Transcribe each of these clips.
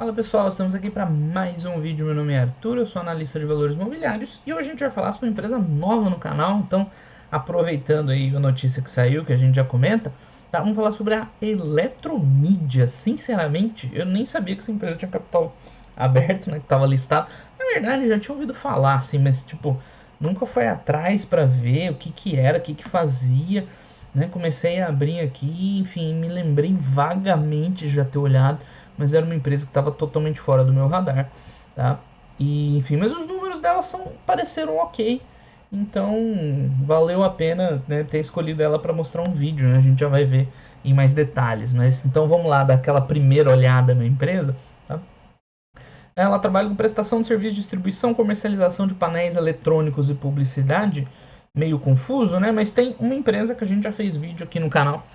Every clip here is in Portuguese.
Fala pessoal, estamos aqui para mais um vídeo. Meu nome é Arthur, eu sou analista de valores imobiliários e hoje a gente vai falar sobre uma empresa nova no canal. Então, aproveitando aí a notícia que saiu, que a gente já comenta, tá? Vamos falar sobre a Eletromídia. Sinceramente, eu nem sabia que essa empresa tinha capital aberto, né? Que estava listado. Na verdade, já tinha ouvido falar, assim, mas tipo, nunca foi atrás para ver o que que era, o que que fazia, né? Comecei a abrir aqui, enfim, me lembrei vagamente de já ter olhado, mas era uma empresa que estava totalmente fora do meu radar, tá? E, enfim, mas os números dela pareceram ok, então valeu a pena, né, ter escolhido ela para mostrar um vídeo, né? A gente já vai ver em mais detalhes, mas então vamos lá dar aquela primeira olhada na empresa, tá? Ela trabalha com prestação de serviço de distribuição, comercialização de painéis eletrônicos e publicidade. Meio confuso, né? Mas tem uma empresa que a gente já fez vídeo aqui no canal,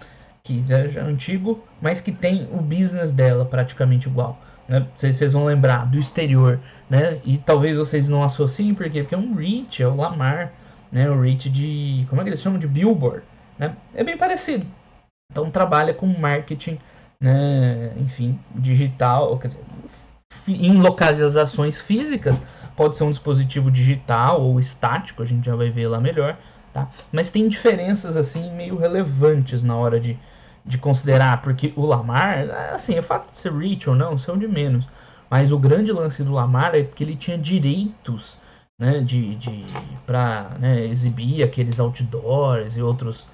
que já é antigo, mas que tem o business dela praticamente igual. Né? Vocês vão lembrar do exterior, né? E talvez vocês não associem, por quê? Porque é um REIT, é o Lamar, né? O REIT de, como é que eles chamam? De Billboard, né? É bem parecido. Então trabalha com marketing, né? Enfim, digital, quer dizer, em localizações físicas, pode ser um dispositivo digital ou estático, a gente já vai ver lá melhor, tá? Mas tem diferenças assim meio relevantes na hora de considerar, porque o Lamar, assim, o fato de ser rich ou não, são de menos, mas o grande lance do Lamar é que ele tinha direitos, né, para, né, exibir aqueles outdoors e outros,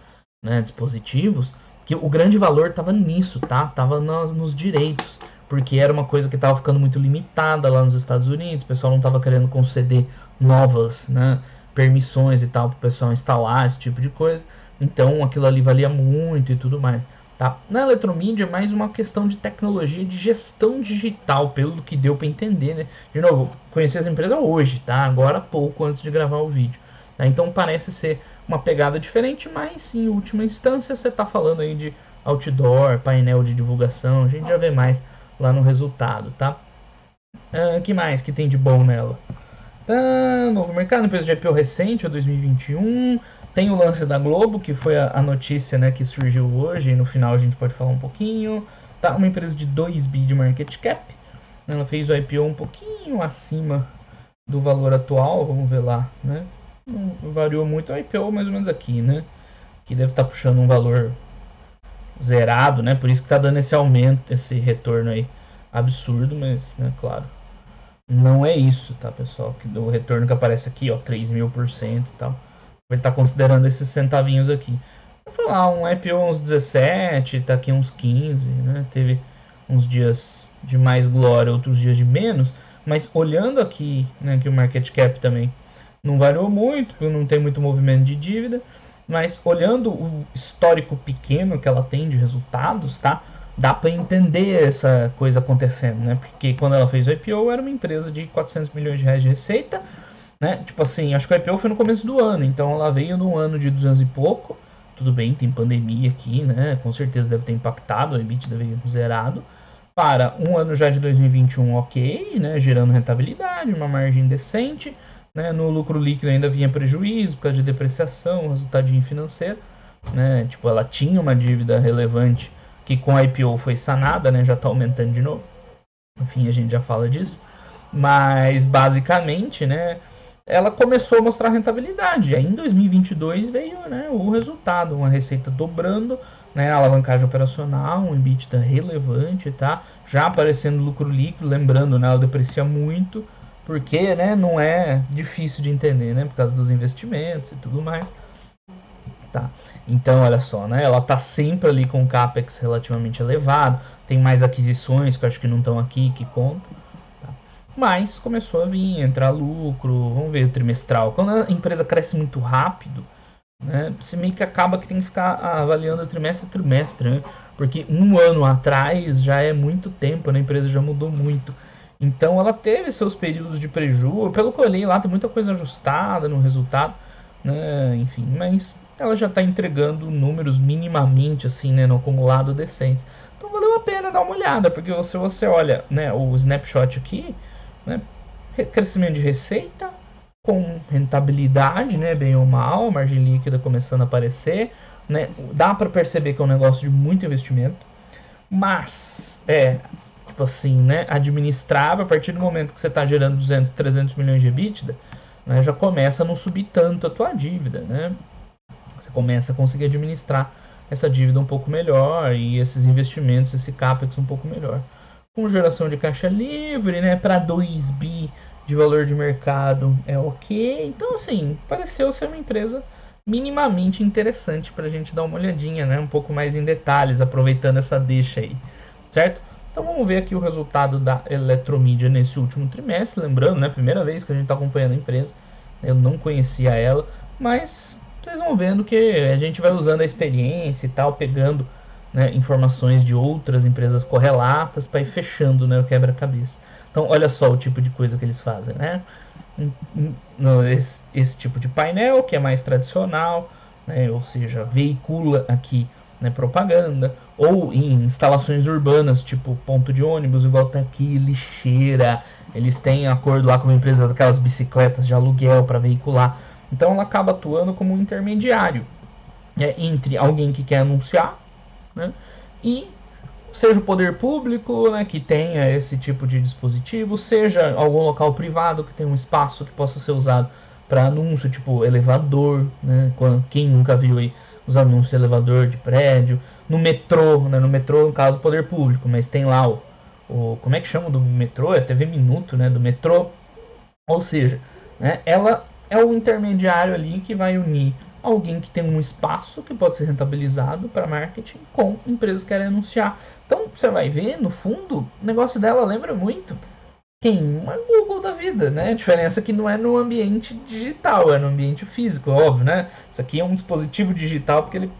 né, dispositivos, que o grande valor estava nisso, tá? Tava nos direitos, porque era uma coisa que estava ficando muito limitada lá nos Estados Unidos, o pessoal não estava querendo conceder novas, né, permissões e tal para o pessoal instalar esse tipo de coisa, então aquilo ali valia muito e tudo mais. Tá? Na Eletromídia é mais uma questão de tecnologia de gestão digital, pelo que deu para entender, né? De novo, conheci essa empresa hoje, tá? Agora há pouco antes de gravar o vídeo. Tá? Então parece ser uma pegada diferente, mas em última instância você está falando aí de outdoor, painel de divulgação, a gente já vê mais lá no resultado, tá? Que mais que tem de bom nela? Novo mercado, empresa de IPO recente, é 2021. Tem o lance da Globo, que foi a notícia, né, que surgiu hoje, e no final a gente pode falar um pouquinho. Tá, uma empresa de 2 bi de market cap. Ela fez o IPO um pouquinho acima do valor atual, vamos ver lá, né? Não variou muito, o IPO mais ou menos aqui, né? Que deve estar puxando um valor zerado, né? Por isso que está dando esse aumento, esse retorno aí absurdo, mas, né, claro, não é isso, tá, pessoal? Que o retorno que aparece aqui, ó, 3.000% e tal. Ele tá considerando esses centavinhos aqui. Vou falar, um IPO uns 17, tá aqui uns 15, né? Teve uns dias de mais glória, outros dias de menos, mas olhando aqui, né, que o market cap também não variou muito, porque não tem muito movimento de dívida, mas olhando o histórico pequeno que ela tem de resultados, tá? Dá para entender essa coisa acontecendo, né? Porque quando ela fez o IPO era uma empresa de 400 milhões de reais de receita, né? Tipo assim, acho que o IPO foi no começo do ano, então ela veio num ano de 200 e pouco. Tudo bem, tem pandemia aqui, né? Com certeza deve ter impactado, o EBITDA veio zerado. Para um ano já de 2021, ok, né? Gerando rentabilidade, uma margem decente, né? No lucro líquido ainda vinha prejuízo por causa de depreciação, resultadinho financeiro, né? Tipo, ela tinha uma dívida relevante que com a IPO foi sanada, né? Já está aumentando de novo. Enfim, a gente já fala disso. Mas basicamente, né? Ela começou a mostrar rentabilidade. Aí em 2022 veio, né, o resultado, uma receita dobrando, né, a alavancagem operacional, um EBITDA relevante, tá? Já aparecendo lucro líquido, lembrando, né, ela deprecia muito, porque, né, não é difícil de entender, né, por causa dos investimentos e tudo mais. Tá. Então, olha só, né? Ela tá sempre ali com um capex relativamente elevado, tem mais aquisições que eu acho que não estão aqui que contam. Tá? Mas começou a vir, entrar lucro, vamos ver o trimestral. Quando a empresa cresce muito rápido, né? Você meio que acaba que tem que ficar avaliando trimestre a trimestre, né? Porque um ano atrás já é muito tempo, né? A empresa já mudou muito. Então ela teve seus períodos de prejuízo. Pelo que eu olhei lá, tem muita coisa ajustada no resultado, né? Enfim, mas ela já está entregando números minimamente assim, né, no acumulado decentes. Então valeu a pena dar uma olhada, porque se você olha, né, o snapshot aqui, né, crescimento de receita com rentabilidade, né, bem ou mal, margem líquida começando a aparecer, né, dá para perceber que é um negócio de muito investimento, mas tipo assim, né, administrável. A partir do momento que você está gerando 200, 300 milhões de EBITDA, né, já começa a não subir tanto a tua dívida, né? Você começa a conseguir administrar essa dívida um pouco melhor e esses investimentos, esse capex um pouco melhor. Com geração de caixa livre, né, para 2 bi de valor de mercado é ok. Então, assim, pareceu ser uma empresa minimamente interessante para a gente dar uma olhadinha, né, um pouco mais em detalhes, aproveitando essa deixa aí, certo? Então vamos ver aqui o resultado da Eletromídia nesse último trimestre. Lembrando, né, primeira vez que a gente está acompanhando a empresa, eu não conhecia ela, mas vocês vão vendo que a gente vai usando a experiência e tal, pegando, né, informações de outras empresas correlatas para ir fechando, né, o quebra-cabeça. Então, olha só o tipo de coisa que eles fazem, né? Esse tipo de painel que é mais tradicional, né, ou seja, veicula aqui, né, propaganda, ou em instalações urbanas, tipo ponto de ônibus, igual tá aqui, lixeira. Eles têm acordo lá com uma empresa daquelas bicicletas de aluguel para veicular. Então ela acaba atuando como um intermediário, né, entre alguém que quer anunciar, né, e seja o poder público, né, que tenha esse tipo de dispositivo, seja algum local privado que tenha um espaço que possa ser usado para anúncio, tipo elevador, né, quem nunca viu aí os anúncios de elevador de prédio, no metrô, né, no metrô no caso poder público, mas tem lá o como é que chama do metrô? É TV Minuto, né, do metrô. Ou seja, né, ela é o intermediário ali que vai unir alguém que tem um espaço que pode ser rentabilizado para marketing com empresas que querem anunciar. Então você vai ver, no fundo, o negócio dela lembra muito quem? Uma Google da vida, né? A diferença é que não é no ambiente digital, é no ambiente físico, óbvio, né? Isso aqui é um dispositivo digital porque ele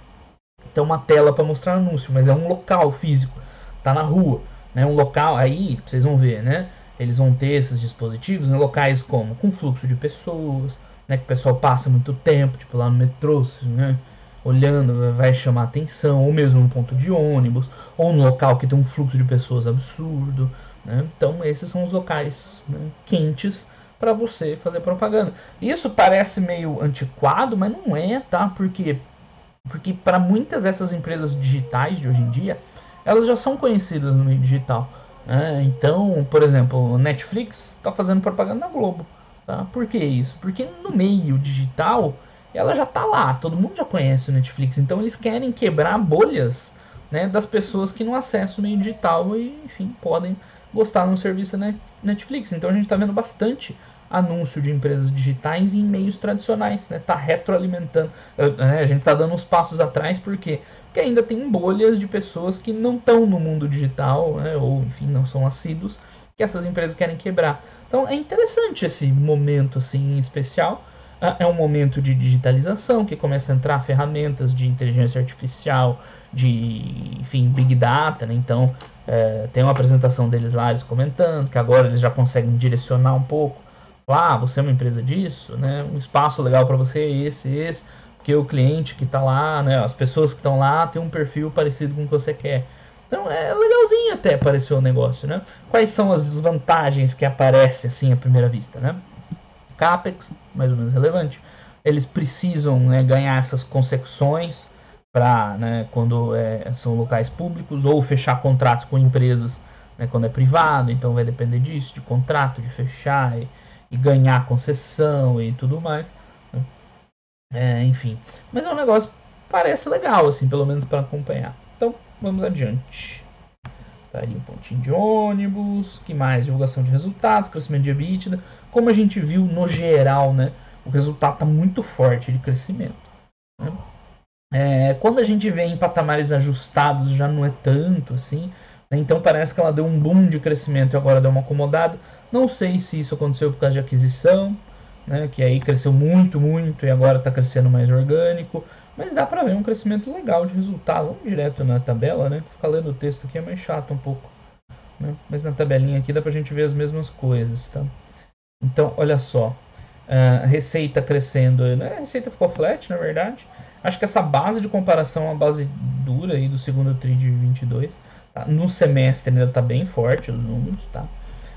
tem uma tela para mostrar anúncio, mas é um local físico, está na rua, né? Um local aí, vocês vão ver, né? Eles vão ter esses dispositivos em locais como com fluxo de pessoas, né? Que o pessoal passa muito tempo, tipo lá no metrô, né? Olhando, vai chamar atenção, ou mesmo num ponto de ônibus, ou num local que tem um fluxo de pessoas absurdo, né? Então esses são os locais, né, quentes para você fazer propaganda. Isso parece meio antiquado, mas não é, tá? Porque para muitas dessas empresas digitais de hoje em dia, elas já são conhecidas no meio digital, né? Então, por exemplo, Netflix está fazendo propaganda na Globo. Tá? Por que isso? Porque no meio digital ela já está lá, todo mundo já conhece o Netflix. Então eles querem quebrar bolhas, né, das pessoas que não acessam o meio digital e, enfim, podem gostar no serviço da Netflix. Então a gente está vendo bastante anúncio de empresas digitais em meios tradicionais, né? Tá retroalimentando. A gente está dando uns passos atrás porque ainda tem bolhas de pessoas que não estão no mundo digital, né? Ou enfim, não são assíduos, que essas empresas querem quebrar. Então é interessante esse momento assim especial. É um momento de digitalização que começa a entrar ferramentas de inteligência artificial, de, enfim, big data, né? Então tem uma apresentação deles lá, eles comentando que agora eles já conseguem direcionar um pouco. Você é uma empresa disso, né? Um espaço legal para você é esse, porque o cliente que está lá, né? As pessoas que estão lá têm um perfil parecido com o que você quer. Então é legalzinho até aparecer o negócio, né? Quais são as desvantagens que aparecem assim à primeira vista, né? Capex, mais ou menos relevante. Eles precisam, né, ganhar essas consecuções para, né, quando são locais públicos, ou fechar contratos com empresas, né, quando é privado. Então vai depender disso, de contrato, de fechar e ganhar concessão e tudo mais, né? Enfim, mas é um negócio que parece legal, assim, pelo menos para acompanhar. Então vamos adiante. Tá aí um pontinho de ônibus, que mais? Divulgação de resultados, crescimento de EBITDA. Como a gente viu no geral, né, o resultado está muito forte de crescimento, né? Quando a gente vê em patamares ajustados já não é tanto assim, né? Então parece que ela deu um boom de crescimento e agora deu uma acomodada. Não sei se isso aconteceu por causa de aquisição, né, que aí cresceu muito, muito e agora está crescendo mais orgânico. Mas dá para ver um crescimento legal de resultado. Vamos direto na tabela, né? Ficar lendo o texto aqui é mais chato um pouco, né? Mas na tabelinha aqui dá para a gente ver as mesmas coisas, tá? Então, olha só. A receita crescendo, né? A receita ficou flat, na verdade. Acho que essa base de comparação é uma base dura aí do segundo TRI de 22. Tá? No semestre ainda está bem forte os números, tá?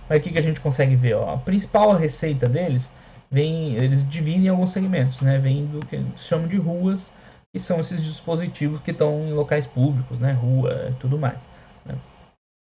Mas aqui que a gente consegue ver, ó, a principal receita deles eles dividem em alguns segmentos, né? Vem do que eles chamam de ruas, que são esses dispositivos que estão em locais públicos, né? Rua e tudo mais, né?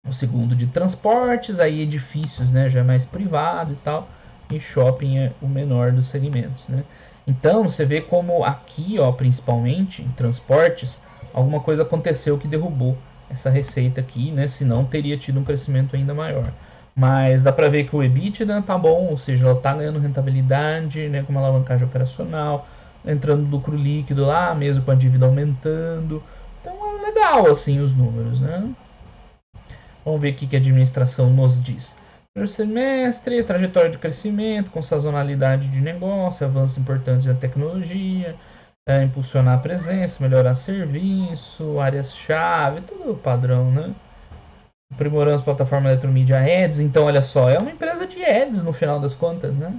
O segundo de transportes, aí edifícios, né, já é mais privado e tal, e shopping é o menor dos segmentos, né. Então você vê como aqui, ó, principalmente em transportes, alguma coisa aconteceu que derrubou essa receita aqui, né, senão teria tido um crescimento ainda maior. Mas dá para ver que o EBITDA tá bom, ou seja, ela tá ganhando rentabilidade, né, com uma alavancagem operacional, entrando lucro líquido lá, mesmo com a dívida aumentando. Então é legal assim os números, né? Vamos ver o que a administração nos diz. Primeiro semestre, trajetória de crescimento, com sazonalidade de negócio, avanços importantes na tecnologia, impulsionar a presença, melhorar serviço, áreas-chave, tudo padrão, né? Aprimorando as plataformas Eletromedia Ads. Então, olha só, é uma empresa de ads no final das contas, né?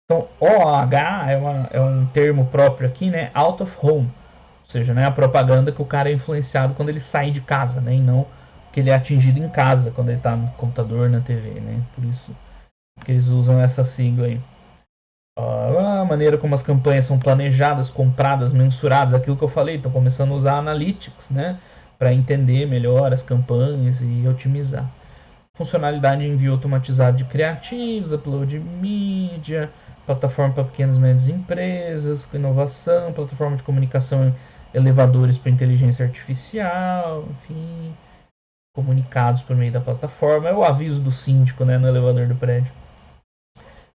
Então, OH é um termo próprio aqui, né? Out of home. Ou seja, né, a propaganda que o cara é influenciado quando ele sai de casa, né? E não que ele é atingido em casa quando ele está no computador, na TV, né? Por isso que eles usam essa sigla aí. A maneira como as campanhas são planejadas, compradas, mensuradas, aquilo que eu falei, estão começando a usar Analytics, né? Para entender melhor as campanhas e otimizar. Funcionalidade de envio automatizado de criativos, upload de mídia, plataforma para pequenas e médias empresas, inovação, plataforma de comunicação, elevadores para inteligência artificial, enfim, comunicados por meio da plataforma. É o aviso do síndico, né, no elevador do prédio.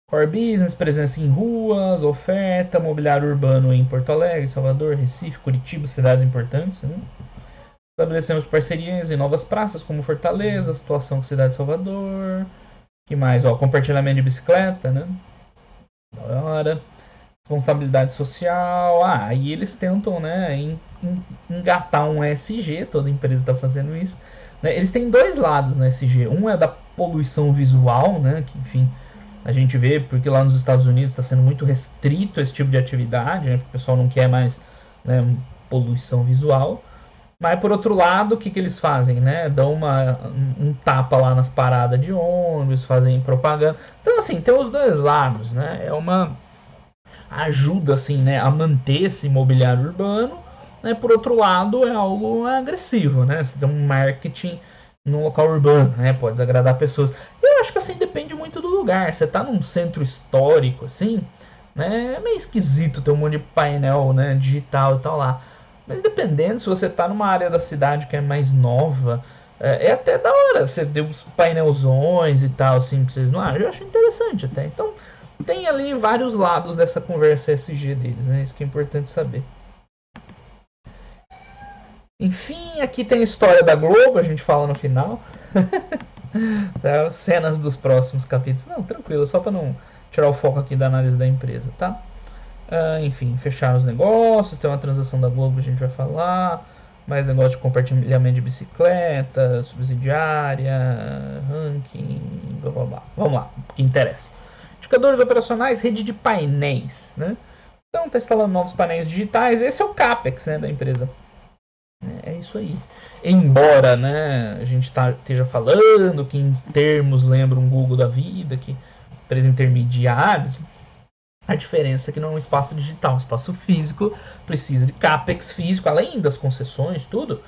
Core Business, presença em ruas, oferta, mobiliário urbano em Porto Alegre, Salvador, Recife, Curitiba, cidades importantes, né? Estabelecemos parcerias em novas praças, como Fortaleza, situação com Cidade de Salvador. Que mais? Ó, compartilhamento de bicicleta, né? Da hora. Responsabilidade social. Aí eles tentam, né, engatar um ESG, toda empresa está fazendo isso. Né? Eles têm dois lados no ESG. Um é da poluição visual, né, que enfim, a gente vê porque lá nos Estados Unidos está sendo muito restrito esse tipo de atividade, né, porque o pessoal não quer mais, né, poluição visual. Mas por outro lado, o que eles fazem, né? Dão um tapa lá nas paradas de ônibus, fazem propaganda. Então, assim, tem os dois lados, né? É uma ajuda, assim, né, a manter esse mobiliário urbano. Né? Por outro lado, é algo agressivo, né? Você tem um marketing no local urbano, né? Pode desagradar pessoas. E eu acho que, assim, depende muito do lugar. Você tá num centro histórico, assim, né? É meio esquisito ter um monte de painel, né, digital e tal lá. Mas dependendo, se você tá numa área da cidade que é mais nova, é até da hora você ter uns painelzões e tal, assim, pra vocês não acham? Eu acho interessante até. Então, tem ali vários lados dessa conversa SG deles, né? Isso que é importante saber. Enfim, aqui tem a história da Globo, a gente fala no final. Tá? Cenas dos próximos capítulos. Não, tranquilo, só pra não tirar o foco aqui da análise da empresa, tá? Enfim, fechar os negócios, tem uma transação da Globo, a gente vai falar, mais negócio de compartilhamento de bicicleta, subsidiária, ranking, blá blá blá. Vamos lá, o que interessa. Indicadores operacionais, rede de painéis, né? Então, está instalando novos painéis digitais, esse é o CAPEX, né, da empresa. É isso aí. Embora, né, a gente esteja falando que em termos lembra um Google da vida, que empresa intermediários, a diferença é que não é um espaço digital, um espaço físico precisa de capex físico, além das concessões, tudo,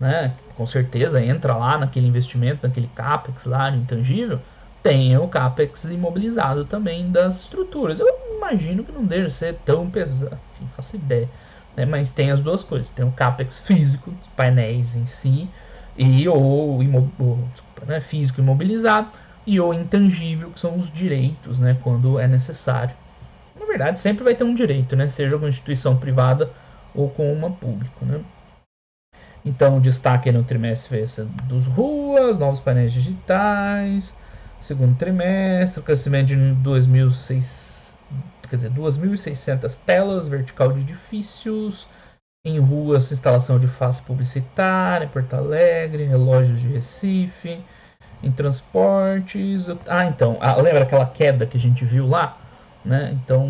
né? Com certeza entra lá naquele investimento, naquele capex lá de intangível, tem o capex imobilizado também das estruturas. Eu imagino que não deixa ser tão pesado, enfim, faço ideia, né? Mas tem as duas coisas, tem o capex físico, os painéis em si, e né, físico imobilizado, e o intangível, que são os direitos, né, quando é necessário. Na verdade, sempre vai ter um direito, né? Seja com instituição privada ou com uma pública, né? Então, o destaque no trimestre foi esse dos ruas, novos painéis digitais, segundo trimestre, crescimento de 2.600 telas, vertical de edifícios, em ruas, instalação de face publicitária, em Porto Alegre, relógios de Recife, em transportes. Então, lembra aquela queda que a gente viu lá? Né? Então,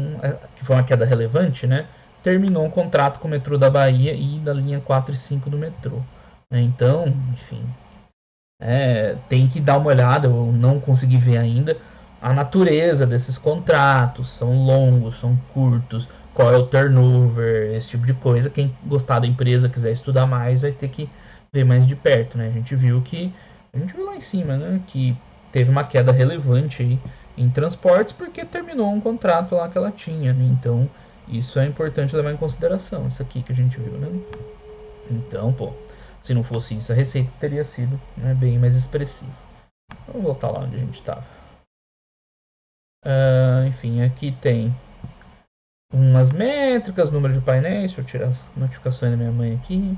que foi uma queda relevante, né? Terminou um contrato com o metrô da Bahia e da linha 4 e 5 do metrô. Né? Então, enfim, tem que dar uma olhada, eu não consegui ver ainda a natureza desses contratos, são longos, são curtos, qual é o turnover, esse tipo de coisa. Quem gostar da empresa, quiser estudar mais, vai ter que ver mais de perto, né? A gente viu que A gente viu lá em cima, né, que teve uma queda relevante aí em transportes porque terminou um contrato lá que ela tinha, né? Então isso é importante levar em consideração, isso aqui que a gente viu, né? Então, pô, se não fosse isso, a receita teria sido, né, bem mais expressiva. Vamos voltar lá onde a gente estava. Enfim, aqui tem umas métricas, número de painéis. Deixa eu tirar as notificações da minha mãe aqui.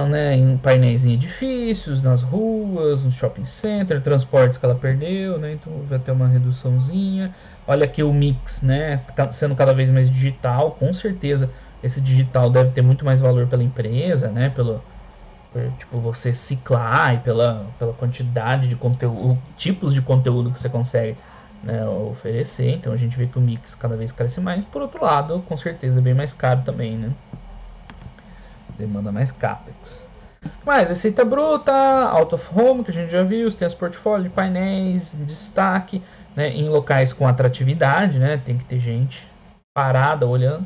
Né, em painéis em edifícios, nas ruas, no shopping center, transportes que ela perdeu, né, então vai ter uma reduçãozinha. Olha aqui o mix, né, sendo cada vez mais digital, com certeza esse digital deve ter muito mais valor pela empresa, né, por, tipo, você ciclar e pela quantidade de conteúdo, tipos de conteúdo que você consegue, né, oferecer. Então a gente vê que o mix cada vez cresce mais. Por outro lado, com certeza é bem mais caro também, né, demanda mais capex. Mas receita bruta, out of home, que a gente já viu, tem os portfólios de painéis, destaque, né, em locais com atratividade, né, tem que ter gente parada olhando.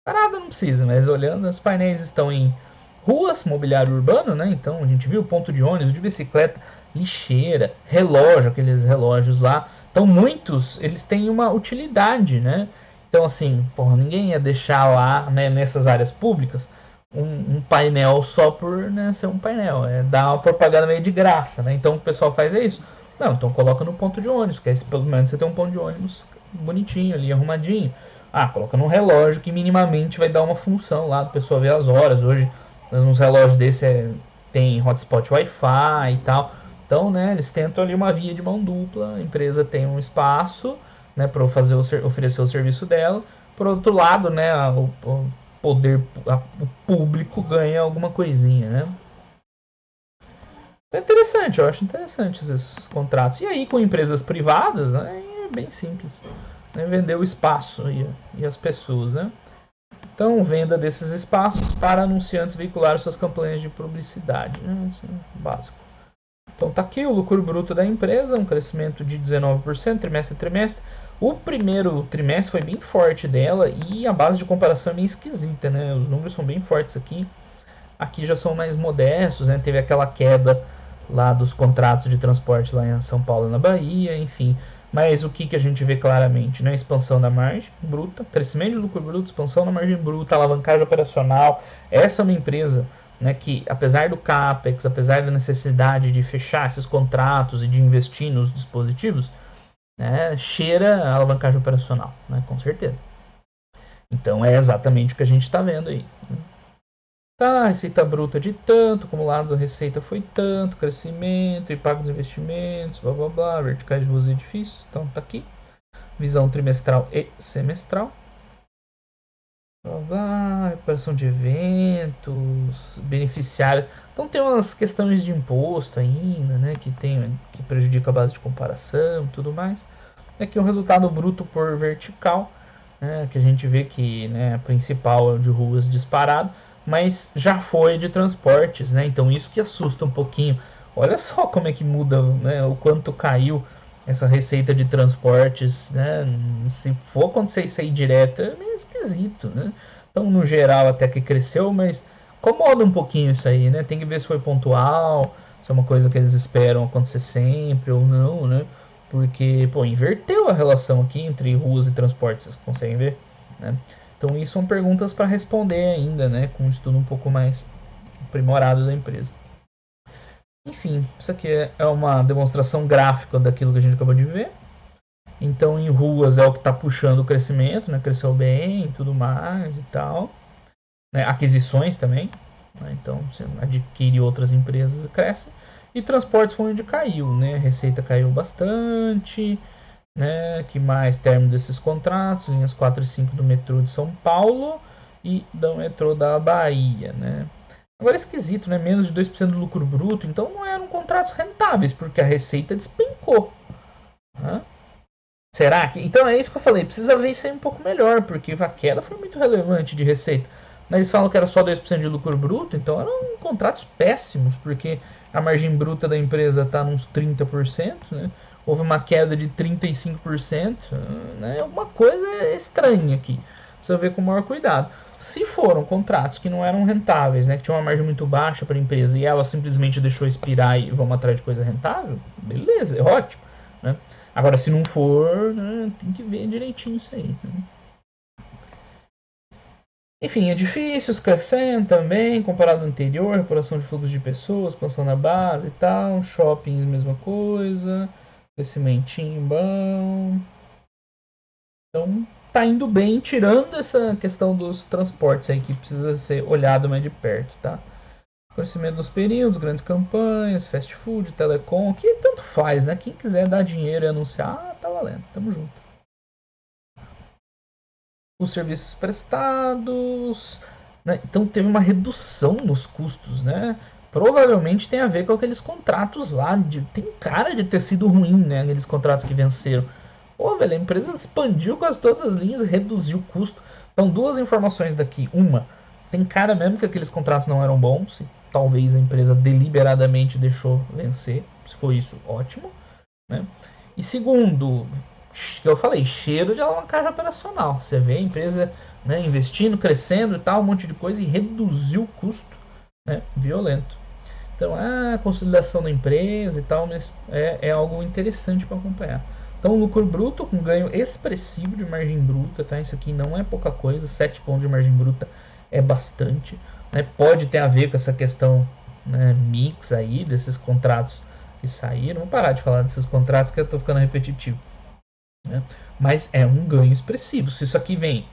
Parada não precisa, mas olhando, os painéis estão em ruas, mobiliário urbano, né? Então a gente viu ponto de ônibus, de bicicleta, lixeira, relógio, aqueles relógios lá. Então muitos, eles têm uma utilidade, né? Então assim, porra, ninguém ia deixar lá, né, nessas áreas públicas um painel só por, né, ser um painel. É dar uma propaganda meio de graça, né? Então o pessoal faz isso. Não, então coloca no ponto de ônibus, que aí pelo menos você tem um ponto de ônibus bonitinho ali, arrumadinho. Coloca num relógio que minimamente vai dar uma função lá, do pessoal ver as horas. Hoje, nos relógios desse tem hotspot Wi-Fi e tal. Então, né, eles tentam ali uma via de mão dupla. A empresa tem um espaço, né, para oferecer o serviço dela. Por outro lado, né, o poder, o público ganha alguma coisinha, né? É interessante, eu acho interessante esses contratos. E aí, com empresas privadas, né, é bem simples. Né, vender o espaço e as pessoas, né? Então, venda desses espaços para anunciantes veicular suas campanhas de publicidade, né? Isso é básico. Então, tá aqui o lucro bruto da empresa, um crescimento de 19%, trimestre a trimestre. O primeiro trimestre foi bem forte dela e a base de comparação é meio esquisita, né? Os números são bem fortes aqui. Aqui já são mais modestos, né? Teve aquela queda lá dos contratos de transporte lá em São Paulo e na Bahia, enfim. Mas o que a gente vê claramente, né? Expansão da margem bruta, crescimento de lucro bruto, expansão da margem bruta, alavancagem operacional. Essa é uma empresa, né, que apesar do CAPEX, apesar da necessidade de fechar esses contratos e de investir nos dispositivos, né, cheira a alavancagem operacional, né, com certeza. Então é exatamente o que a gente está vendo aí. Né? Tá, receita bruta de tanto, acumulado da receita foi tanto, crescimento e pago dos investimentos, blá blá blá, verticais de ruas e edifícios, então tá aqui. Visão trimestral e semestral. Blá blá, recuperação de eventos, beneficiários. Então tem umas questões de imposto ainda, né, que prejudica a base de comparação e tudo mais. Aqui o resultado bruto por vertical, né, que a gente vê que, né, a principal é o de ruas disparado, mas já foi de transportes, né? Então isso que assusta um pouquinho. Olha só como é que muda, né, o quanto caiu essa receita de transportes, né? Se for acontecer isso aí direto, é meio esquisito, né? Então, no geral, até que cresceu, mas incomoda um pouquinho isso aí, né? Tem que ver se foi pontual, se é uma coisa que eles esperam acontecer sempre ou não, né? Porque, pô, inverteu a relação aqui entre ruas e transportes, vocês conseguem ver, né? Então, isso são perguntas para responder ainda, né? Com um estudo um pouco mais aprimorado da empresa. Enfim, isso aqui é uma demonstração gráfica daquilo que a gente acabou de ver. Então, em ruas é o que está puxando o crescimento, né? Cresceu bem e tudo mais e tal. Né? Aquisições também. Né? Então, você adquire outras empresas e cresce. E transportes foi onde caiu, né? A receita caiu bastante. Né? Que mais? Término desses contratos, linhas 4 e 5 do metrô de São Paulo e do metrô da Bahia, né? Agora é esquisito, né? Menos de 2% do lucro bruto, então não eram contratos rentáveis, porque a receita despencou. Né? Será que. Então é isso que eu falei, precisa ver isso aí um pouco melhor, porque a queda foi muito relevante de receita. Mas eles falam que era só 2% de lucro bruto, então eram contratos péssimos, porque a margem bruta da empresa está nos 30%, né? Houve uma queda de 35%, né? Alguma coisa estranha aqui. Precisa ver com o maior cuidado. Se foram contratos que não eram rentáveis, né, que tinham uma margem muito baixa para a empresa e ela simplesmente deixou expirar e vamos atrás de coisa rentável, beleza, é ótimo. Né? Agora, se não for, né, tem que ver direitinho isso aí. Né? Enfim, edifícios crescendo também, comparado ao anterior, recuperação de fluxo de pessoas, expansão na base e tal, shoppings, mesma coisa, crescimentinho bom. Então, tá indo bem, tirando essa questão dos transportes aí, que precisa ser olhado mais de perto, tá? Crescimento dos períodos, grandes campanhas, fast food, telecom, que tanto faz, né? Quem quiser dar dinheiro e anunciar, tá valendo, tamo junto. Os serviços prestados, né? Então teve uma redução nos custos, né? Provavelmente tem a ver com aqueles contratos lá, tem cara de ter sido ruim, né? Aqueles contratos que venceram. Pô, velho, a empresa expandiu quase todas as linhas e reduziu o custo. Então, duas informações daqui. Uma, tem cara mesmo que aqueles contratos não eram bons, e talvez a empresa deliberadamente deixou vencer. Se for isso, ótimo. Né? E segundo, que eu falei, cheiro de alavancagem operacional. Você vê a empresa, né, investindo, crescendo e tal, um monte de coisa e reduziu o custo, né, violento. Então, a consolidação da empresa e tal é algo interessante para acompanhar. Então, lucro bruto com ganho expressivo de margem bruta, tá? Isso aqui não é pouca coisa, 7 pontos de margem bruta é bastante. Né? Pode ter a ver com essa questão, né, mix aí, desses contratos que saíram. Vou parar de falar desses contratos que eu estou ficando repetitivo. Né? Mas é um ganho expressivo. Se isso aqui vem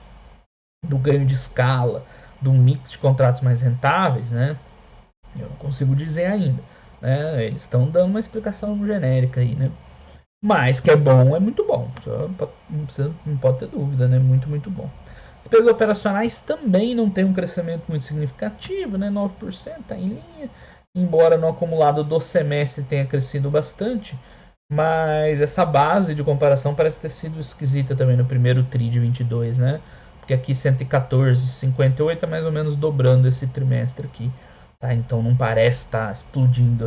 do ganho de escala, de um mix de contratos mais rentáveis, né? Eu não consigo dizer ainda. Né? Eles estão dando uma explicação genérica aí, né? Mas que é bom, é muito bom. Não pode ter dúvida, né? Muito, muito bom. Despesas operacionais também não tem um crescimento muito significativo, né? 9% está em linha. Embora no acumulado do semestre tenha crescido bastante, mas essa base de comparação parece ter sido esquisita também no primeiro TRI de 22, né? Porque aqui 114,58 é mais ou menos dobrando esse trimestre aqui. Tá? Então não parece estar explodindo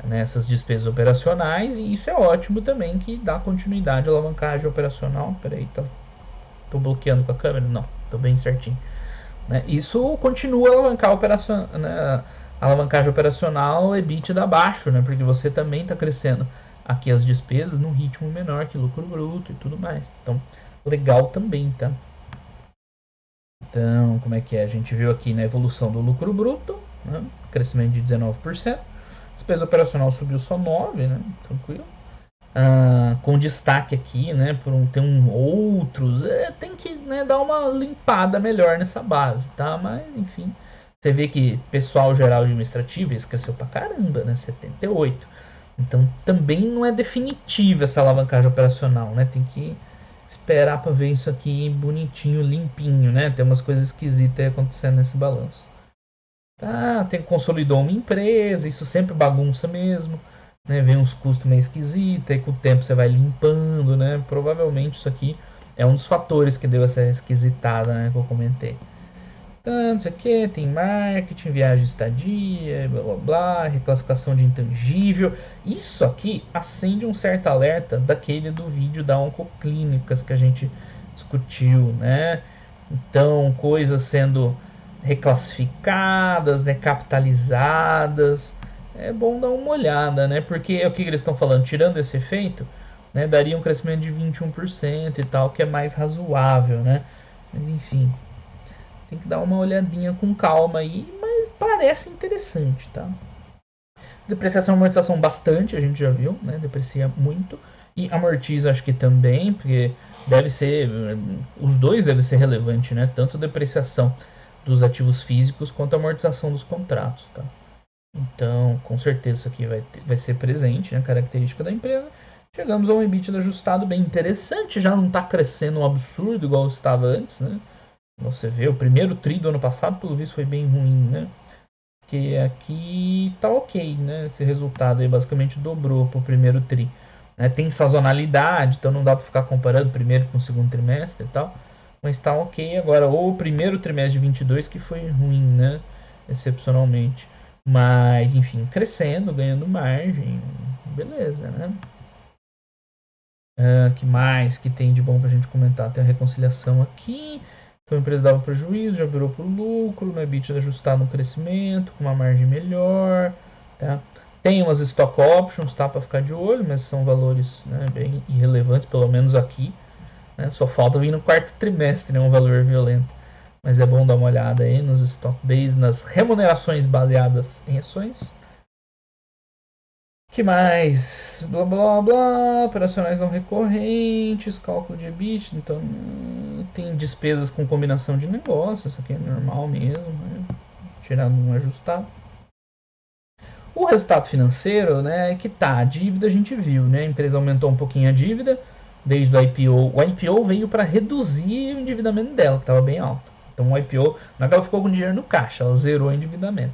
essas despesas operacionais, e isso é ótimo também, que dá continuidade à alavancagem operacional. Peraí, tô bloqueando com a câmera? Não, tô bem certinho. Né? Isso continua a alavancar né, a alavancagem operacional EBITDA abaixo, né? Porque você também está crescendo aqui as despesas num ritmo menor que lucro bruto e tudo mais. Então, legal também, tá? Então, como é que é? A gente viu aqui na evolução do lucro bruto, né? Crescimento de 19%. Despesa operacional subiu só 9%, né? Tranquilo. Com destaque aqui, né? Tem outros. Tem que, né, dar uma limpada melhor nessa base, tá? Mas, enfim. Você vê que pessoal geral administrativo esse cresceu pra caramba, né? 78%. Então, também não é definitiva essa alavancagem operacional, né? Tem que esperar para ver isso aqui bonitinho, limpinho, né? Tem umas coisas esquisitas acontecendo nesse balanço. Tá, consolidou uma empresa, isso sempre bagunça mesmo, né? Vem uns custos meio esquisitos, aí com o tempo você vai limpando, né? Provavelmente isso aqui é um dos fatores que deu essa esquisitada, né? Que eu comentei. Então, isso aqui tem marketing, viagem, estadia, blá blá blá, reclassificação de intangível. Isso aqui acende um certo alerta daquele do vídeo da Oncoclínicas que a gente discutiu, né? Então, coisas sendo reclassificadas, né, capitalizadas. É bom dar uma olhada, né? Porque o que eles estão falando? Tirando esse efeito, né, daria um crescimento de 21% e tal, que é mais razoável, né? Mas enfim, tem que dar uma olhadinha com calma aí, mas parece interessante, tá? Depreciação e amortização bastante, a gente já viu, né? Deprecia muito. E amortiza, acho que também, porque deve ser. Os dois devem ser relevantes, né? Tanto a depreciação dos ativos físicos quanto a amortização dos contratos, tá? Então, com certeza isso aqui vai ser presente, né? Característica da empresa. Chegamos a um EBITDA ajustado bem interessante, já não está crescendo um absurdo igual estava antes, né? Você vê, o primeiro tri do ano passado, pelo visto, foi bem ruim, né? Que aqui tá ok, né? Esse resultado aí basicamente dobrou pro primeiro tri. Né? Tem sazonalidade, então não dá para ficar comparando primeiro com o segundo trimestre e tal. Mas tá ok agora. Ou o primeiro trimestre de 22 que foi ruim, né? Excepcionalmente. Mas, enfim, crescendo, ganhando margem. Beleza, né? Que mais que tem de bom pra gente comentar? Tem a reconciliação aqui. Então a empresa dava prejuízo, já virou para o lucro, no EBITDA ajustado no crescimento, com uma margem melhor. Tá? Tem umas stock options, tá, para ficar de olho, mas são valores, né, bem irrelevantes, pelo menos aqui. Né? Só falta vir no quarto trimestre, né, um valor violento. Mas é bom dar uma olhada aí nos stock base, nas remunerações baseadas em ações. Que mais? Blá blá blá. Operacionais não recorrentes, cálculo de EBITDA. Então, tem despesas com combinação de negócios. Isso aqui é normal mesmo. Né? Tirando um ajustado. O resultado financeiro, né, é que tá. A dívida a gente viu, né? A empresa aumentou um pouquinho a dívida desde o IPO. O IPO veio para reduzir o endividamento dela, que estava bem alto. Então, o IPO, não é que ela ficou com dinheiro no caixa, ela zerou o endividamento.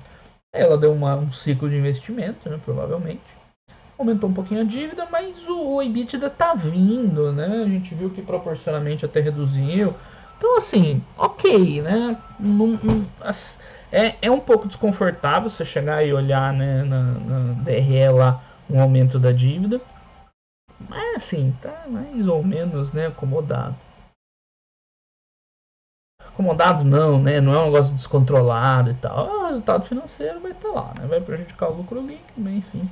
Aí ela deu um ciclo de investimento, né, provavelmente. Aumentou um pouquinho a dívida, mas o EBITDA tá vindo, né? A gente viu que proporcionalmente até reduziu. Então, assim, ok, né? É um pouco desconfortável você chegar e olhar, né, na DRE lá um aumento da dívida. Mas, assim, tá mais ou menos, né, acomodado. Acomodado não, né? Não é um negócio descontrolado e tal. O resultado financeiro vai estar lá, né? Vai prejudicar o lucro líquido, mas enfim.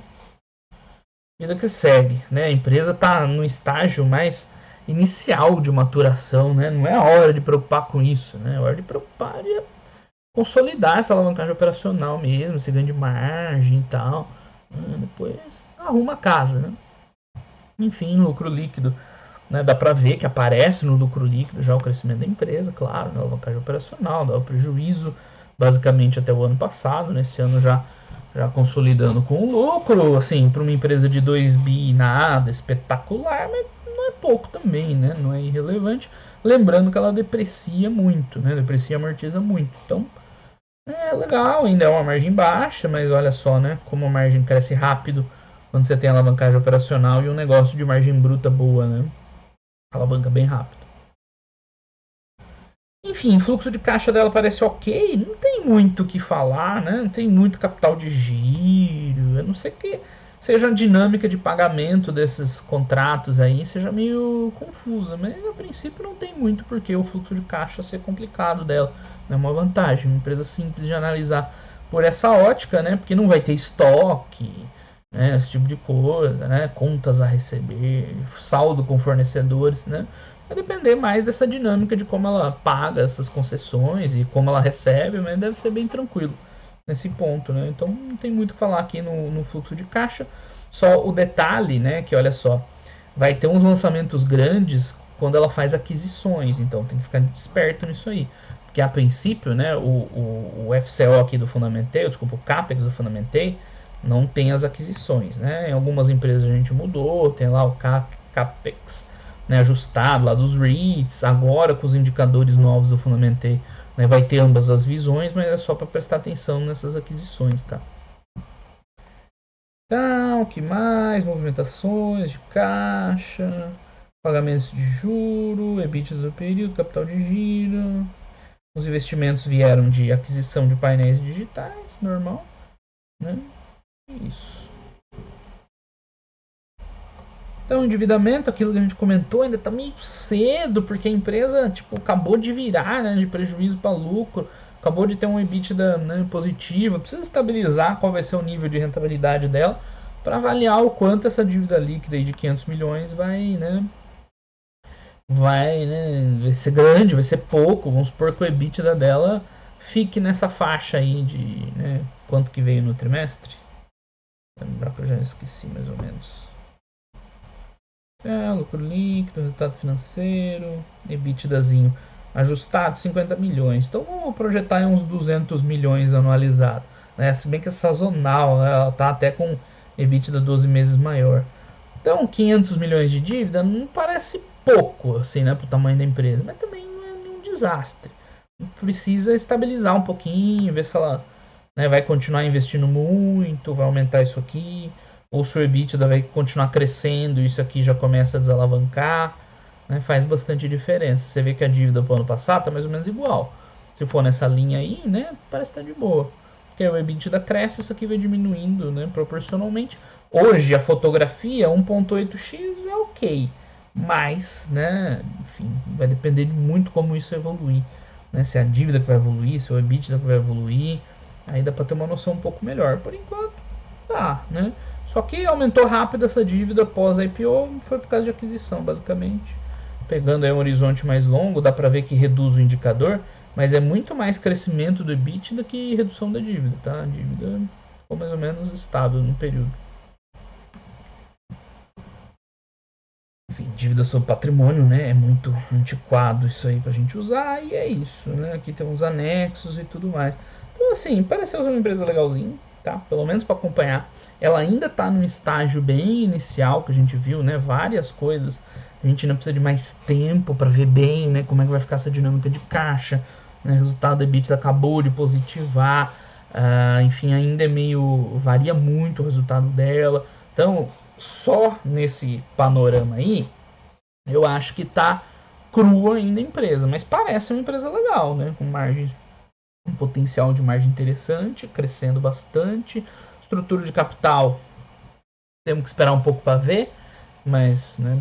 Vida que segue, né? A empresa está no estágio mais inicial de maturação, né? Não é a hora de preocupar com isso, né? É a hora de preocupar de consolidar essa alavancagem operacional mesmo, esse ganho de margem e tal. Depois arruma a casa, né? Enfim, lucro líquido, né? Dá para ver que aparece no lucro líquido já o crescimento da empresa, claro, na alavancagem operacional, dá o prejuízo basicamente até o ano passado, nesse ano já consolidando com o lucro, assim, para uma empresa de 2 bi nada espetacular, mas não é pouco também, né? Não é irrelevante. Lembrando que ela deprecia muito, né? Deprecia e amortiza muito. Então, é legal, ainda é uma margem baixa, mas olha só, né? Como a margem cresce rápido quando você tem alavancagem operacional e um negócio de margem bruta boa, né? Alavanca bem rápido. Enfim, o fluxo de caixa dela parece ok, não tem muito o que falar, né? Não tem muito capital de giro, a não ser que seja a dinâmica de pagamento desses contratos aí seja meio confusa, mas a princípio não tem muito porque o fluxo de caixa ser complicado dela, é uma vantagem, uma empresa simples de analisar por essa ótica, né? Porque não vai ter estoque, né? Esse tipo de coisa, né? Contas a receber, saldo com fornecedores, né? Vai depender mais dessa dinâmica de como ela paga essas concessões e como ela recebe, mas deve ser bem tranquilo nesse ponto, né? Então não tem muito o que falar aqui no fluxo de caixa. Só o detalhe, né? Que olha só, vai ter uns lançamentos grandes quando ela faz aquisições, então tem que ficar esperto nisso aí. Porque a princípio, né, o FCO aqui do Fundamentei, desculpa, o CAPEX do Fundamentei, não tem as aquisições, né? Em algumas empresas a gente mudou, tem lá o CAPEX, né, ajustado lá dos REITs, agora com os indicadores novos eu fundamentei, né, vai ter ambas as visões, mas é só para prestar atenção nessas aquisições, tá? Então, o que mais? Movimentações de caixa, pagamentos de juro, EBITDA do período, capital de giro. Os investimentos vieram de aquisição de painéis digitais, normal, né? Isso. Então, o endividamento, aquilo que a gente comentou, ainda está meio cedo, porque a empresa tipo, acabou de virar, né, de prejuízo para lucro, acabou de ter um EBITDA, né, positivo, precisa estabilizar qual vai ser o nível de rentabilidade dela para avaliar o quanto essa dívida líquida aí de 500 milhões vai ser grande, vai ser pouco, vamos supor que o EBITDA dela fique nessa faixa aí de, né, quanto que veio no trimestre. Lembrar que eu já esqueci mais ou menos. Lucro líquido, resultado financeiro, EBITDAzinho ajustado 50 milhões. Então vamos projetar em uns 200 milhões anualizado. Né? Se bem que é sazonal, né? Ela está até com EBITDA 12 meses maior. Então 500 milhões de dívida não parece pouco assim, né, para o tamanho da empresa, mas também não é nenhum desastre. Precisa estabilizar um pouquinho, ver se ela, né, vai continuar investindo muito, vai aumentar isso aqui, ou se o EBITDA vai continuar crescendo e isso aqui já começa a desalavancar, né, faz bastante diferença. Você vê que a dívida do ano passado está mais ou menos igual. Se for nessa linha aí, né, parece estar tá de boa. Porque o EBITDA cresce, isso aqui vai diminuindo, né, proporcionalmente. Hoje a fotografia 1.8x é ok, mas, né, enfim, vai depender de muito como isso evoluir. né? Se é a dívida que vai evoluir, se é o EBITDA que vai evoluir, aí dá para ter uma noção um pouco melhor. Por enquanto, tá, né? Só que aumentou rápido essa dívida pós IPO, foi por causa de aquisição, basicamente. Pegando aí um horizonte mais longo, dá para ver que reduz o indicador, mas é muito mais crescimento do EBITDA que redução da dívida, tá? A dívida ficou mais ou menos estável no período. Enfim, dívida sobre patrimônio, né? É muito antiquado isso aí pra gente usar, e é isso, né? Aqui tem uns anexos e tudo mais. Então, assim, pareceu ser uma empresa legalzinha, tá? Pelo menos para acompanhar. Ela ainda tá num estágio bem inicial que a gente viu, né? Várias coisas. A gente ainda precisa de mais tempo para ver bem, né? Como é que vai ficar essa dinâmica de caixa. Né? O resultado da EBITDA acabou de positivar. Enfim, ainda é meio. Varia muito o resultado dela. Então, só nesse panorama aí, eu acho que tá crua ainda a empresa, mas parece uma empresa legal, né? Com margens, um potencial de margem interessante, crescendo bastante. Estrutura de capital, temos que esperar um pouco para ver, mas, né?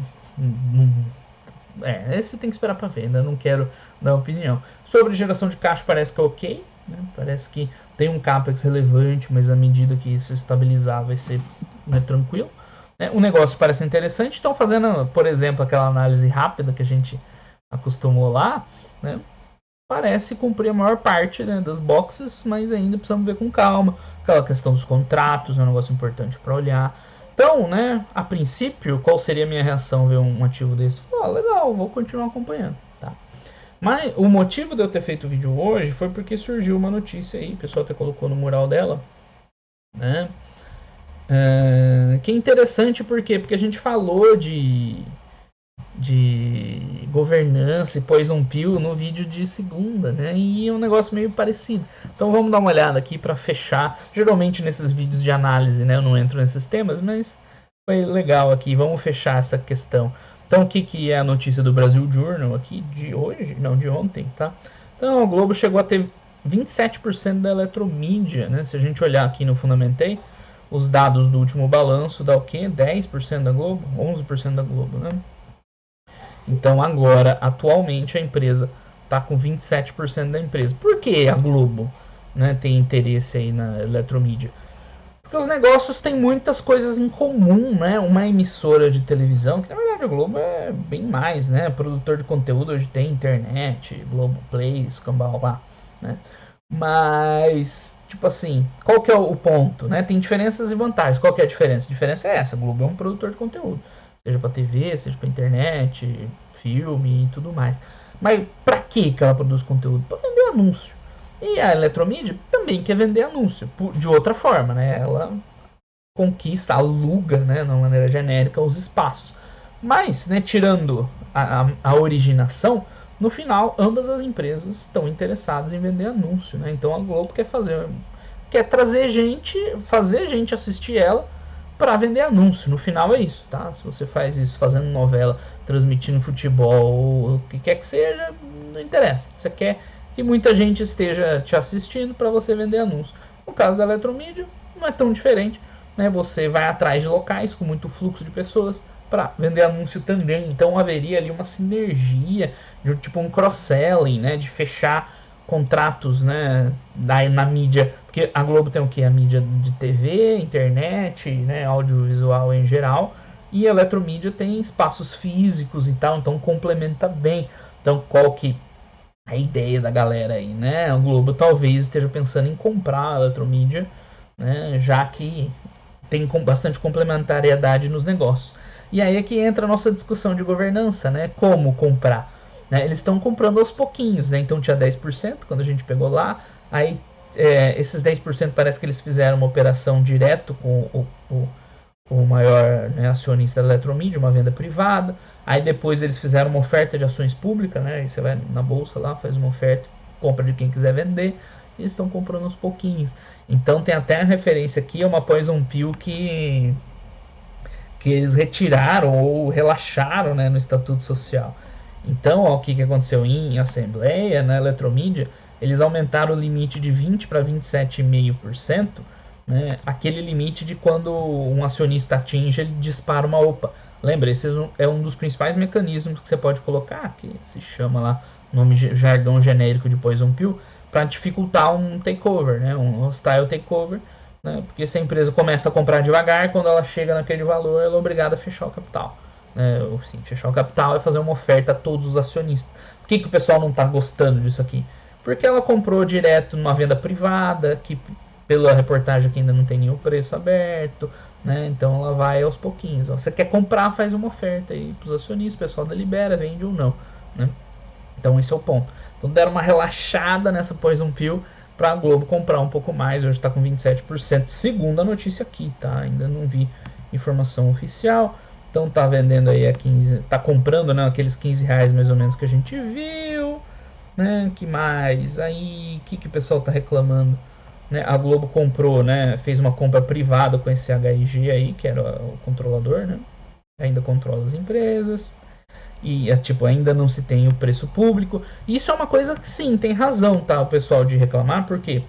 Esse tem que esperar para ver, ainda não quero dar opinião. Sobre geração de caixa, parece que é ok, né? Parece que tem um capex relevante, mas à medida que isso estabilizar, vai ser, né, tranquilo. O negócio parece interessante. Estão fazendo, por exemplo, aquela análise rápida que a gente acostumou lá, né? Parece cumprir a maior parte, né, das boxes, mas ainda precisamos ver com calma. Aquela questão dos contratos é um negócio importante para olhar. Então, né, a princípio, qual seria a minha reação ver um ativo desse? Legal, vou continuar acompanhando, tá? Mas o motivo de eu ter feito o vídeo hoje foi porque surgiu uma notícia aí, o pessoal até colocou no mural dela, né? Que é interessante por quê? Porque a gente falou de governança e Poison Pill no vídeo de segunda, né? E é um negócio meio parecido. Então vamos dar uma olhada aqui para fechar. Geralmente nesses vídeos de análise, né, eu não entro nesses temas, mas foi legal aqui. Vamos fechar essa questão. Então o que é a notícia do Brasil Journal aqui de hoje? Não, de ontem, tá? Então o Globo chegou a ter 27% da eletromídia, né? Se a gente olhar aqui no Fundamentei, os dados do último balanço dá o quê? 10% da Globo? 11% da Globo, né? Então agora, atualmente, a empresa está com 27% da empresa. Por que a Globo, né, tem interesse aí na eletromídia? Porque os negócios têm muitas coisas em comum, né? Uma emissora de televisão, que na verdade a Globo é bem mais, né? Produtor de conteúdo hoje tem internet, Globoplay, escambau lá, né? Mas, tipo assim, qual que é o ponto, né? Tem diferenças e vantagens. Qual que é a diferença? A diferença é essa, a Globo é um produtor de conteúdo. Seja para TV, seja para internet, filme e tudo mais. Mas para que ela produz conteúdo? Para vender anúncio. E a eletromídia também quer vender anúncio, de outra forma, né? Ela conquista, aluga, né, de uma maneira genérica, os espaços. Mas, né, tirando a originação, no final, ambas as empresas estão interessadas em vender anúncio, né? Então a Globo quer trazer gente, fazer gente assistir ela para vender anúncio. No final é isso, tá? Se você faz isso fazendo novela, transmitindo futebol, o que quer que seja, não interessa. Você quer que muita gente esteja te assistindo para você vender anúncio. No caso da eletromídia, não é tão diferente, né? Você vai atrás de locais com muito fluxo de pessoas para vender anúncio também. Então haveria ali uma sinergia de tipo um cross-selling, né? De fechar contratos, né, na mídia, porque a Globo tem o que? A mídia de TV, internet, né, audiovisual em geral, e a eletromídia tem espaços físicos e tal, então complementa bem. Então qual que é a ideia da galera aí, né? A Globo talvez esteja pensando em comprar a eletromídia, né, já que tem bastante complementariedade nos negócios. E aí é que entra a nossa discussão de governança, né? Como comprar? Né? Eles estão comprando aos pouquinhos, né? Então tinha 10% quando a gente pegou lá, aí esses 10% parece que eles fizeram uma operação direto com o maior, né, acionista da eletromídia, uma venda privada, aí depois eles fizeram uma oferta de ações públicas, né? Aí você vai na bolsa lá, faz uma oferta, compra de quem quiser vender, e eles estão comprando aos pouquinhos. Então tem até a referência aqui a uma Poison Pill que eles retiraram ou relaxaram, né, no Estatuto Social. Então, ó, o que aconteceu em Assembleia, na eletromídia, eles aumentaram o limite de 20% para 27,5%, né, aquele limite de quando um acionista atinge, ele dispara uma OPA, Lembra, esse é um dos principais mecanismos que você pode colocar, que se chama lá, nome jargão genérico de Poison Pill, para dificultar um takeover, né, um hostile takeover, né, porque se a empresa começa a comprar devagar, quando ela chega naquele valor, ela é obrigada a fechar o capital. Sim, fechar o capital é fazer uma oferta a todos os acionistas. Por que o pessoal não está gostando disso aqui? Porque ela comprou direto numa venda privada, que pela reportagem aqui ainda não tem nenhum preço aberto, né? Então ela vai aos pouquinhos. Ó. Você quer comprar, faz uma oferta aí para os acionistas, o pessoal delibera, vende ou não, né? Então esse é o ponto. Então deram uma relaxada nessa Poison Pill para a Globo comprar um pouco mais. Hoje está com 27%, segundo a notícia aqui, tá? Ainda não vi informação oficial. Então tá vendendo aí a 15, tá comprando, né, aqueles 15 reais mais ou menos que a gente viu, né? Que mais? Aí, o que o pessoal tá reclamando? Né, a Globo comprou, né? Fez uma compra privada com esse HIG aí, que era o controlador, né? Ainda controla as empresas. E tipo, ainda não se tem o preço público. Isso é uma coisa que sim, tem razão, tá? O pessoal de reclamar, porque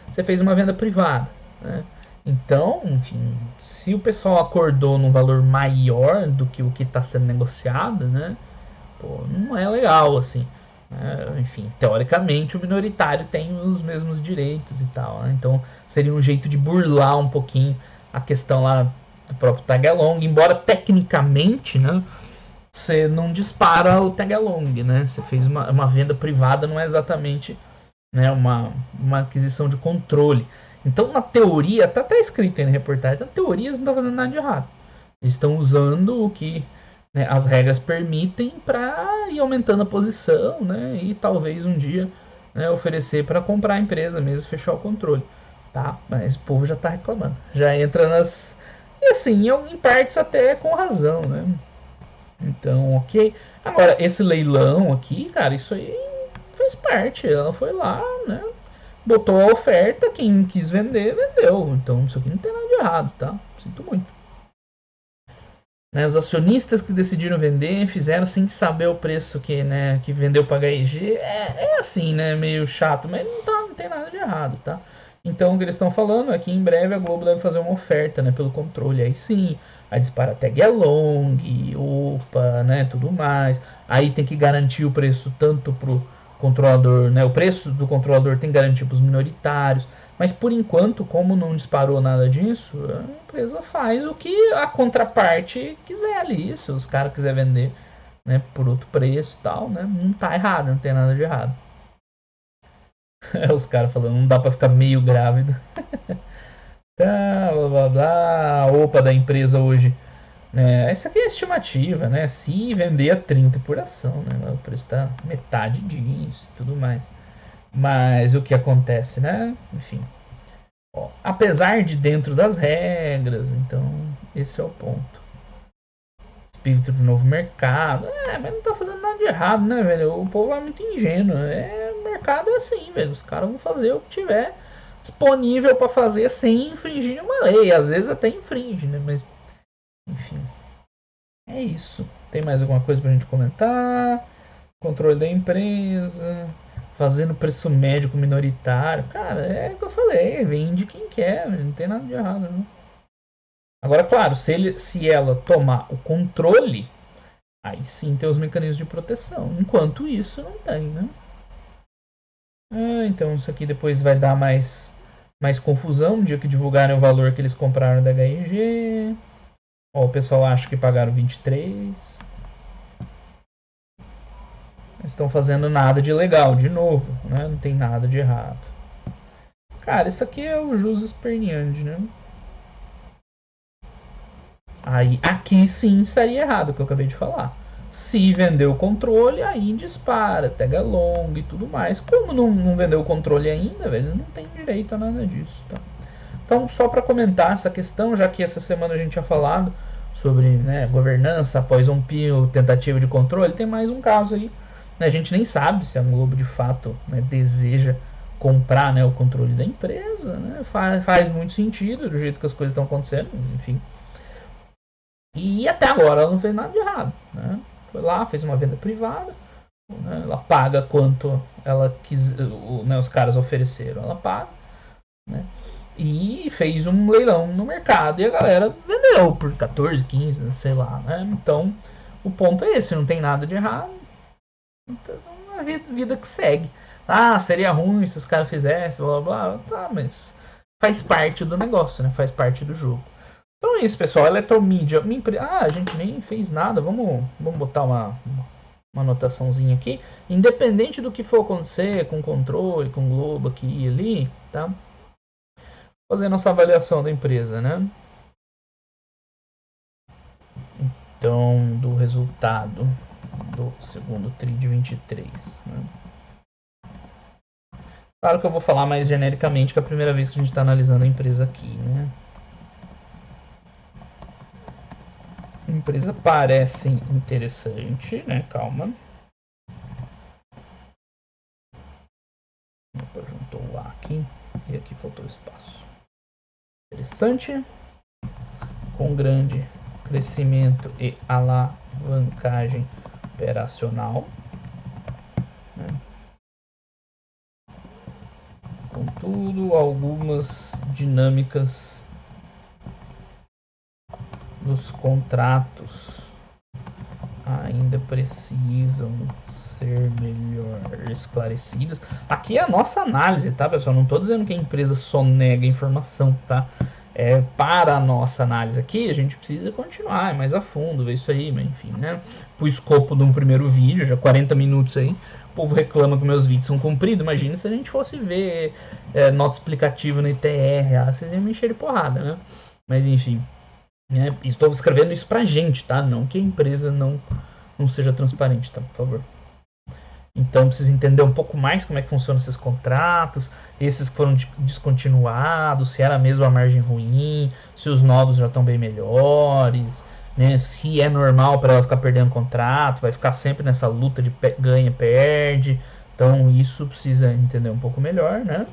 você fez uma venda privada, né? Então, enfim, se o pessoal acordou num valor maior do que o que está sendo negociado, né? Pô, não é legal, assim. Enfim, teoricamente o minoritário tem os mesmos direitos e tal, né? Então seria um jeito de burlar um pouquinho a questão lá do próprio tag-along, embora tecnicamente, né, você não dispara o tag-along, né? Você fez uma venda privada, não é exatamente, né, uma aquisição de controle. Então, na teoria, tá escrito aí na reportagem, na teoria eles não estão fazendo nada de errado. Eles estão usando o que, né, as regras permitem para ir aumentando a posição, né, e talvez um dia, né, oferecer para comprar a empresa mesmo, fechar o controle. Tá? Mas o povo já está reclamando. Já entra nas... E assim, em partes até com razão, né? Então, ok. Agora, esse leilão aqui, cara, isso aí fez parte. Ela foi lá, né? Botou a oferta, quem quis vender, vendeu. Então, isso aqui não tem nada de errado, tá? Sinto muito. Né, os acionistas que decidiram vender fizeram sem saber o preço que, né, que vendeu para HIG. É assim, né? Meio chato, mas não tem nada de errado, tá? Então o que eles estão falando é que em breve a Globo deve fazer uma oferta, né, pelo controle. Aí sim, aí dispara tag along, opa, né, tudo mais. Aí tem que garantir o preço tanto pro controlador, né? O preço do controlador tem que garantir para os minoritários. Mas por enquanto, como não disparou nada disso, a empresa faz o que a contraparte quiser ali. Se os caras quiserem vender, né, por outro preço e tal, né, não tá errado, não tem nada de errado. Os caras falando, não dá pra ficar meio grávida. Tá, blá blá blá. A OPA da empresa hoje. Essa aqui é a estimativa, né? Se vender a 30 por ação, né? O preço tá metade disso e tudo mais. Mas o que acontece, né? Enfim. Ó, apesar de dentro das regras, então esse é o ponto. Espírito de novo mercado. Mas não tá fazendo nada de errado, né, velho? O povo é muito ingênuo. O mercado é assim, velho. Os caras vão fazer o que tiver disponível para fazer sem infringir uma lei. Às vezes até infringe, né? Mas, enfim. É isso. Tem mais alguma coisa pra gente comentar? Controle da empresa. Fazendo preço médio minoritário. Cara, é o que eu falei. Vende quem quer. Não tem nada de errado, não. Agora, claro, se ela tomar o controle, aí sim tem os mecanismos de proteção. Enquanto isso, não tem, né? Então isso aqui depois vai dar mais confusão no dia que divulgarem o valor que eles compraram da HIG. Ó, o pessoal acha que pagaram 23. Não estão fazendo nada de legal, de novo, né? Não tem nada de errado. Cara, isso aqui é o jus esperneandi, né? Aí, aqui sim estaria errado o que eu acabei de falar. Se vendeu o controle, aí dispara, tag along e tudo mais. Como não vendeu o controle ainda, velho, não tem direito a nada disso, tá? Então, só para comentar essa questão, já que essa semana a gente tinha falado sobre, né, governança após um pio, tentativa de controle, tem mais um caso aí. Né, a gente nem sabe se a Globo de fato, né, deseja comprar, né, o controle da empresa. Né, faz muito sentido do jeito que as coisas estão acontecendo, enfim. E até agora ela não fez nada de errado. Né? Foi lá, fez uma venda privada, né? Ela paga quanto ela quis, né, os caras ofereceram, ela paga. Né? e fez um leilão no mercado e a galera vendeu por 14, 15, sei lá, né? Então, o ponto é esse, não tem nada de errado. Então, é a vida que segue. Ah, seria ruim se os caras fizessem, blá blá blá. Tá, mas faz parte do negócio, né? Faz parte do jogo. Então é isso, pessoal. Eletromídia. Ah, a gente nem fez nada. Vamos botar uma anotaçãozinha aqui. Independente do que for acontecer com controle, com globo aqui e ali, tá? Fazer nossa avaliação da empresa, né? Então, do resultado do segundo TRI de 23, né? Claro que eu vou falar mais genericamente, que é a primeira vez que a gente está analisando a empresa aqui, né? A empresa parece interessante, né? Calma. Opa, juntou o A aqui e aqui faltou espaço. Interessante, com grande crescimento e alavancagem operacional, né? Contudo, algumas dinâmicas dos contratos ainda precisam ser melhor esclarecidas. Aqui é a nossa análise, tá, pessoal? Não estou dizendo que a empresa só nega informação, tá? Para a nossa análise aqui, a gente precisa continuar mais a fundo, ver isso aí, mas enfim, né? Pro escopo de um primeiro vídeo, já 40 minutos aí, o povo reclama que meus vídeos são compridos. Imagina se a gente fosse ver nota explicativa no ITR, vocês iam me encher de porrada, né? Mas enfim, né? Estou escrevendo isso pra gente, tá? Não que a empresa não seja transparente, tá? Por favor. Então precisa entender um pouco mais como é que funcionam esses contratos, esses que foram descontinuados, se era mesmo a margem ruim, se os novos já estão bem melhores, né? Se é normal para ela ficar perdendo contrato, vai ficar sempre nessa luta de ganha-perde. Então isso precisa entender um pouco melhor, né?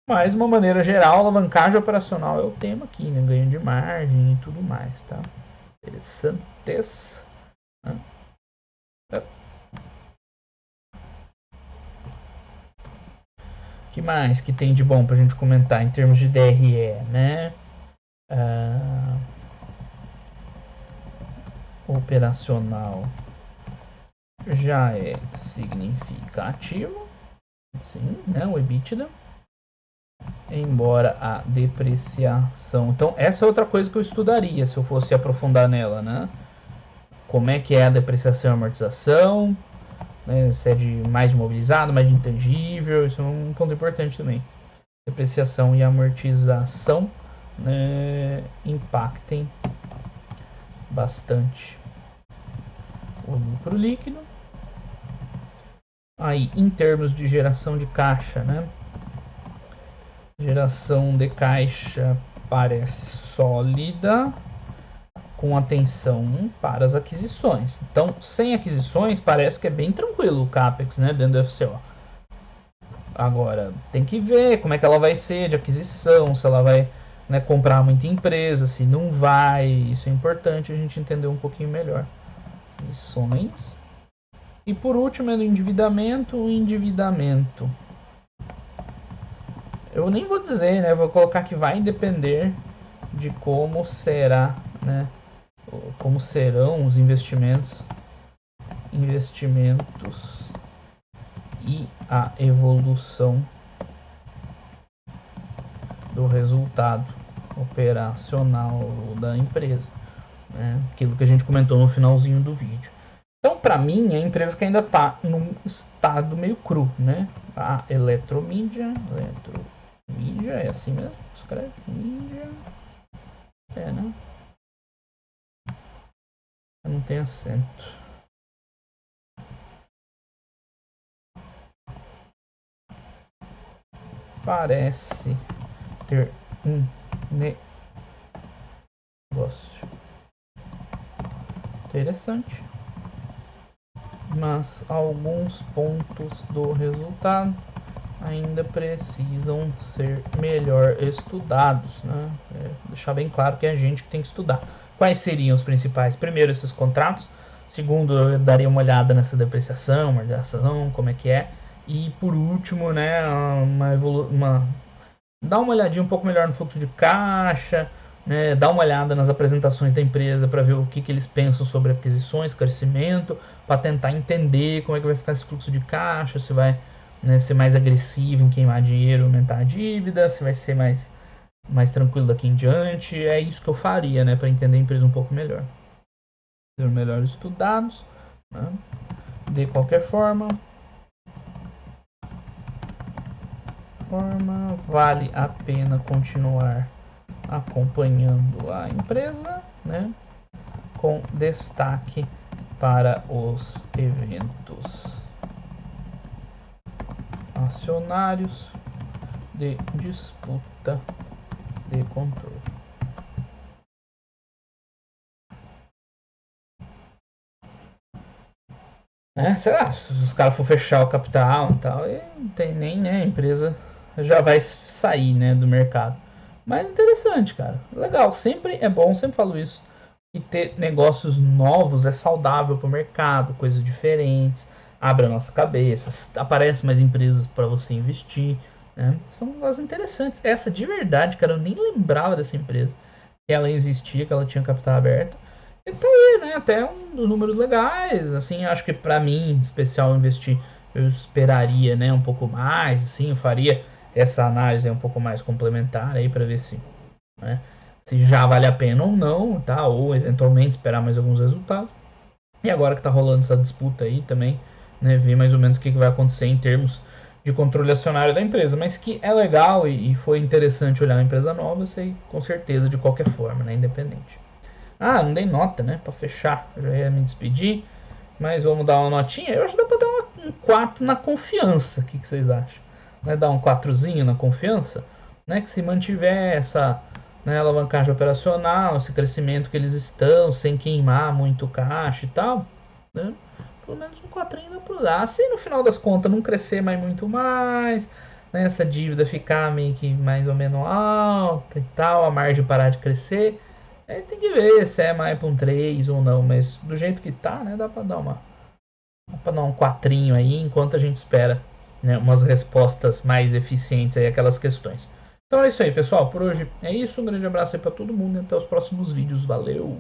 Mas, de uma maneira geral, a alavancagem operacional é o tema aqui, né? Ganho de margem e tudo mais, tá? Interessantes. Né? Que mais que tem de bom pra gente comentar em termos de DRE, né? Operacional já é significativo, sim, né? O EBITDA. Embora a depreciação. Então, essa é outra coisa que eu estudaria se eu fosse aprofundar nela, né? Como é que é a depreciação e amortização, né? Se é de mais imobilizado, mais de intangível, isso é um ponto importante também. Depreciação e amortização, né, impactem bastante o lucro líquido. Aí, em termos de geração de caixa, né? Geração de caixa parece sólida, com atenção para as aquisições. Então, sem aquisições, parece que é bem tranquilo o CAPEX, né, dentro do FCO. Agora, tem que ver como é que ela vai ser de aquisição, se ela vai, né, comprar muita empresa, se não vai. Isso é importante a gente entender um pouquinho melhor. Aquisições. E por último é do endividamento. O endividamento, eu nem vou dizer, né? Vou colocar que vai depender de como será, né? Como serão os investimentos e a evolução do resultado operacional da empresa, né? Aquilo que a gente comentou no finalzinho do vídeo. Então, para mim, é a empresa que ainda está num estado meio cru, né? A Eletromídia é assim mesmo? Escreve mídia. Né? Não tem acento. Parece ter um negócio interessante, mas alguns pontos do resultado ainda precisam ser melhor estudados, né? Deixar bem claro que é a gente que tem que estudar. Quais seriam os principais? Primeiro, esses contratos. Segundo, eu daria uma olhada nessa depreciação, amortização, como é que é. E por último, né, uma dá uma olhadinha um pouco melhor no fluxo de caixa, né, dá uma olhada nas apresentações da empresa para ver o que eles pensam sobre aquisições, crescimento, para tentar entender como é que vai ficar esse fluxo de caixa, se vai, né, ser mais agressivo em queimar dinheiro, aumentar a dívida, se vai ser mais tranquilo daqui em diante. É isso que eu faria, né, para entender a empresa um pouco melhor. Ser melhor estudados, né? De qualquer forma, vale a pena continuar acompanhando a empresa, né? Com destaque para os eventos acionários de disputa de controle. Sei lá, se os caras for fechar o capital e tal, e não tem nem, né, a empresa já vai sair, né, do mercado. Mas interessante, cara. Legal, sempre é bom, sempre falo isso. E ter negócios novos é saudável para o mercado, coisas diferentes, abre a nossa cabeça, aparecem mais empresas para você investir, né? São negócios interessantes. Essa de verdade, cara, eu nem lembrava dessa empresa, que ela existia, que ela tinha capital aberto. E tá aí, né? Até uns números legais, assim, acho que para mim, em especial, investir, eu esperaria, né, um pouco mais, assim, eu faria essa análise um pouco mais complementar aí para ver se, né, se já vale a pena ou não, tá? Ou eventualmente esperar mais alguns resultados. E agora que tá rolando essa disputa aí também, né, ver mais ou menos o que vai acontecer em termos de controle acionário da empresa, mas que é legal e foi interessante olhar uma empresa nova, isso aí com certeza de qualquer forma, né, independente. Ah, não dei nota, né, pra fechar, eu já ia me despedir, mas vamos dar uma notinha, eu acho que dá pra dar um 4 na confiança, o que vocês acham? Né, dar um 4zinho na confiança, né, que se mantiver essa, né, alavancagem operacional, esse crescimento que eles estão, sem queimar muito caixa e tal, né, pelo menos um 4 dá pra dar. Se no final das contas não crescer mais muito mais, né, essa dívida ficar meio que mais ou menos alta e tal, a margem parar de crescer, aí tem que ver se é mais pra um 3 ou não, mas do jeito que tá, né, dá pra dar um 4 aí, enquanto a gente espera, né, umas respostas mais eficientes aí aquelas questões. Então é isso aí, pessoal. Por hoje é isso. Um grande abraço aí pra todo mundo e até os próximos vídeos. Valeu!